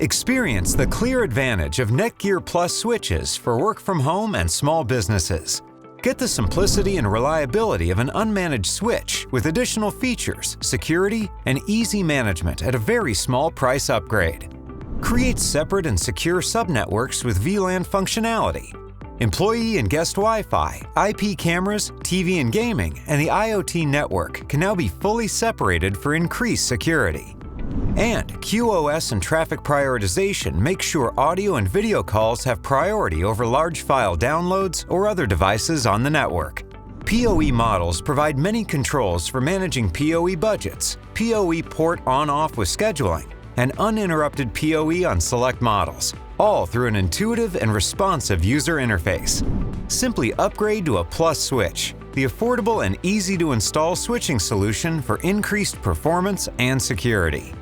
Experience the clear advantage of NETGEAR Plus Switches for work from home and small businesses. Get the simplicity and reliability of an unmanaged switch with additional features, security, and easy management at a very small price upgrade. Create separate and secure subnetworks with VLAN functionality. Employee and guest Wi-Fi, IP cameras, TV and gaming, and the IoT network can now be fully separated for increased security. And QoS and traffic prioritization make sure audio and video calls have priority over large file downloads or other devices on the network. PoE models provide many controls for managing PoE budgets, PoE port on-off with scheduling, and uninterrupted PoE on select models, all through an intuitive and responsive user interface. Simply upgrade to a Plus switch, the affordable and easy-to-install switching solution for increased performance and security.